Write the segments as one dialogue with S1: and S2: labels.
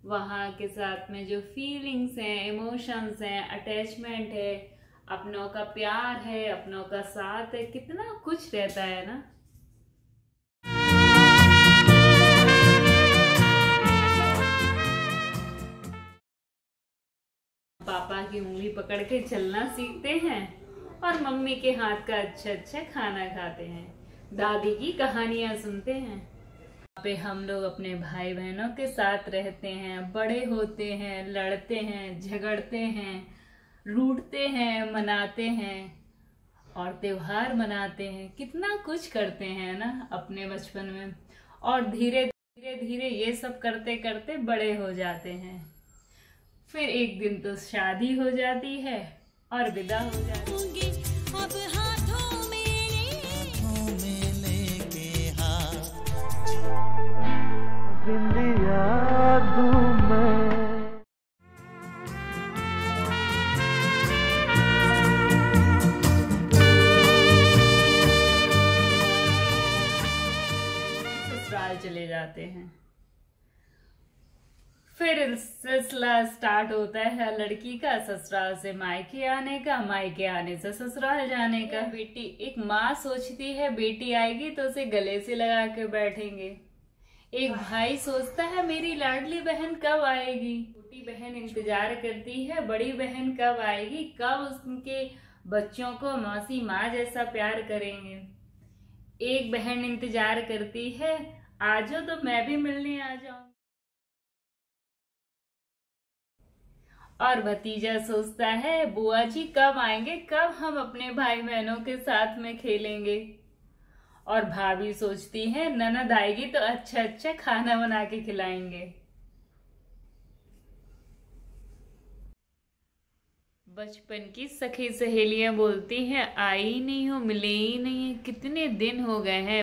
S1: वहाँ के साथ में जो फीलिंग्स हैं, इमोशंस हैं, अटैचमेंट है, अपनों का प्यार है, अपनों का साथ है, कितना कुछ रहता है ना। पापा की उंगली पकड़ के चलना सीखते हैं और मम्मी के हाथ का अच्छा अच्छा खाना खाते हैं, दादी की कहानियां सुनते हैं। यहाँ पे हम लोग अपने भाई बहनों के साथ रहते हैं, बड़े होते हैं, लड़ते हैं, झगड़ते हैं, रूठते हैं, मनाते हैं और त्योहार मनाते हैं, कितना कुछ करते हैं ना अपने बचपन में। और धीरे धीरे धीरे ये सब करते करते बड़े हो जाते हैं। फिर एक दिन तो शादी हो जाती है और विदा हो जाती है। अब हाथों में लेके हाथ बिंदिया दूं मैं। ससुराल चले जाते हैं। फिर सिलसिला स्टार्ट होता है लड़की का ससुराल से मायके आने का, मायके आने से ससुराल जाने का। बेटी, एक माँ सोचती है बेटी आएगी तो उसे गले से लगा के बैठेंगे। एक भाई सोचता है मेरी लाडली बहन कब आएगी। छोटी बहन इंतजार करती है बड़ी बहन कब आएगी, कब उसके बच्चों को मौसी माँ जैसा प्यार करेंगे। एक बहन इंतजार करती है आजो तो मैं भी मिलने आ जाऊं। और भतीजा सोचता है बुआ जी कब आएंगे, कब हम अपने भाई बहनों के साथ में खेलेंगे। और भाभी सोचती है ननद आएगी तो अच्छा अच्छा खाना बना के खिलाएंगे। बचपन की सखी सहेलियां बोलती हैं आई ही नहीं हो, मिले ही नहीं है, कितने दिन हो गए हैं।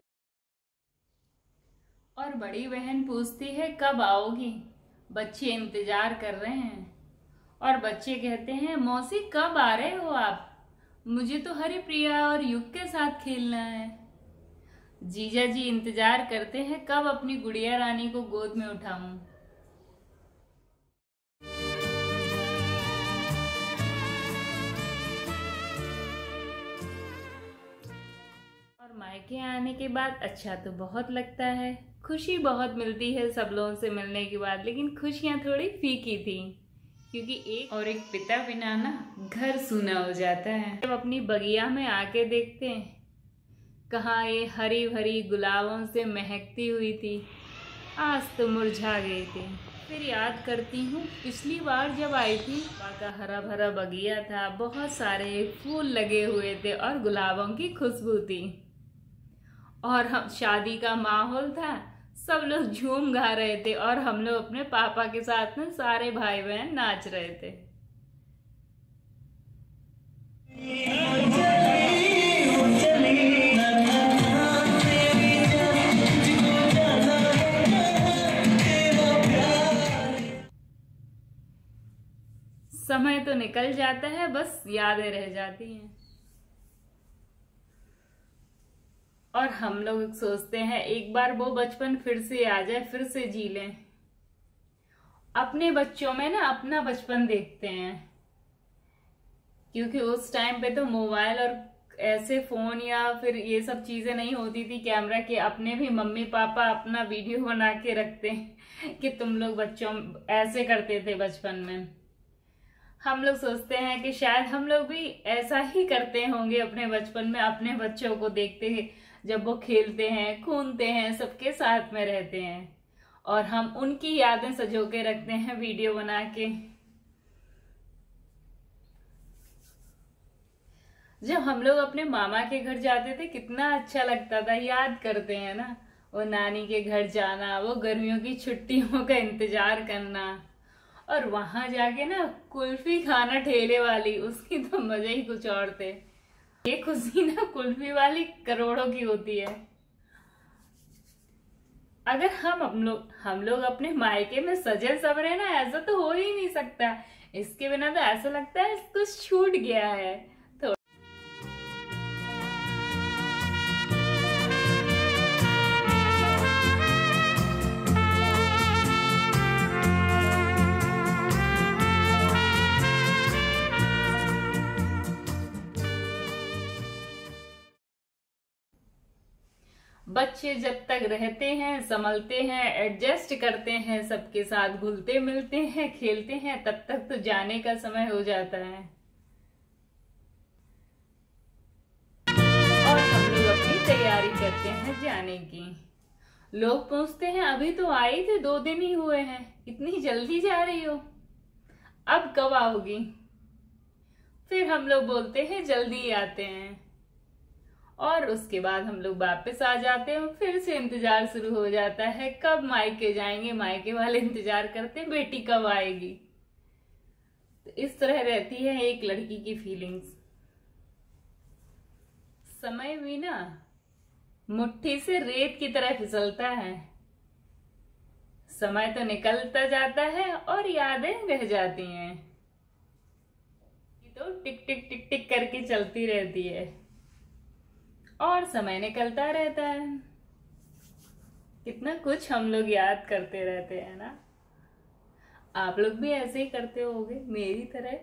S1: और बड़ी बहन पूछती है कब आओगी, बच्चे इंतजार कर रहे हैं। और बच्चे कहते हैं मौसी कब आ रहे हो आप, मुझे तो हरिप्रिया और युग के साथ खेलना है। जीजा जी इंतजार करते हैं कब अपनी गुड़िया रानी को गोद में उठाऊं। और मायके आने के बाद अच्छा तो बहुत लगता है, खुशी बहुत मिलती है सब लोगों से मिलने के बाद, लेकिन खुशियां थोड़ी फीकी थी क्योंकि एक पिता बिना ना घर सूना हो जाता है। जब अपनी बगिया में आके देखते हैं कहाँ ये हरी भरी गुलाबों से महकती हुई थी, आज तो मुरझा गई थी। फिर याद करती हूँ पिछली बार जब आई थी, का हरा भरा बगिया था, बहुत सारे फूल लगे हुए थे और गुलाबों की खुशबू थी और हम शादी का माहौल था, सब लोग झूम गा रहे थे और हम लोग अपने पापा के साथ में सारे भाई बहन नाच रहे थे। समय तो निकल जाता है, बस यादें रह जाती हैं। और हम लोग सोचते हैं एक बार वो बचपन फिर से आ जाए, फिर से जी लें। अपने बच्चों में ना अपना बचपन देखते हैं क्योंकि उस टाइम पे तो मोबाइल और ऐसे फोन या फिर ये सब चीजें नहीं होती थी कैमरा के। अपने भी मम्मी पापा अपना वीडियो बना के रखते हैं कि तुम लोग बच्चों ऐसे करते थे बचपन में। हम लोग सोचते हैं कि शायद हम लोग भी ऐसा ही करते होंगे अपने बचपन में, अपने बच्चों को देखते हैं जब वो खेलते हैं, कूदते हैं, सबके साथ में रहते हैं और हम उनकी यादें सजो के रखते हैं वीडियो बना के। जब हम लोग अपने मामा के घर जाते थे कितना अच्छा लगता था, याद करते हैं ना वो नानी के घर जाना, वो गर्मियों की छुट्टियों का इंतजार करना और वहां जाके ना कुल्फी खाना ठेले वाली, उसकी तो मजे ही कुछ और थे। ये खुशी ना कुल्फी वाली करोड़ों की होती है। अगर हम लोग अपने मायके में सजे सवरे ना, ऐसा तो हो ही नहीं सकता। इसके बिना तो ऐसा लगता है कुछ छूट गया है। बच्चे जब तक रहते हैं, संभलते हैं, एडजस्ट करते हैं, सबके साथ घुलते मिलते हैं, खेलते हैं, तब तक तो जाने का समय हो जाता है और हम लोग अपनी तैयारी करते हैं जाने की। लोग पूछते हैं अभी तो आई थे, 2 दिन ही हुए हैं, इतनी जल्दी जा रही हो, अब कब आओगी? फिर हम लोग बोलते हैं जल्दी ही आते हैं और उसके बाद हम लोग वापस आ जाते हैं। फिर से इंतजार शुरू हो जाता है, कब मायके जाएंगे। मायके वाले इंतजार करते हैं बेटी कब आएगी। तो इस तरह रहती है एक लड़की की फीलिंग्स। समय भी ना मुट्ठी से रेत की तरह फिसलता है। समय तो निकलता जाता है और यादें रह जाती हैं। तो टिक टिक टिक टिक करके चलती रहती है और समय निकलता रहता है। कितना कुछ हम लोग याद करते रहते हैं ना। आप लोग भी ऐसे ही करते होगे मेरी तरह।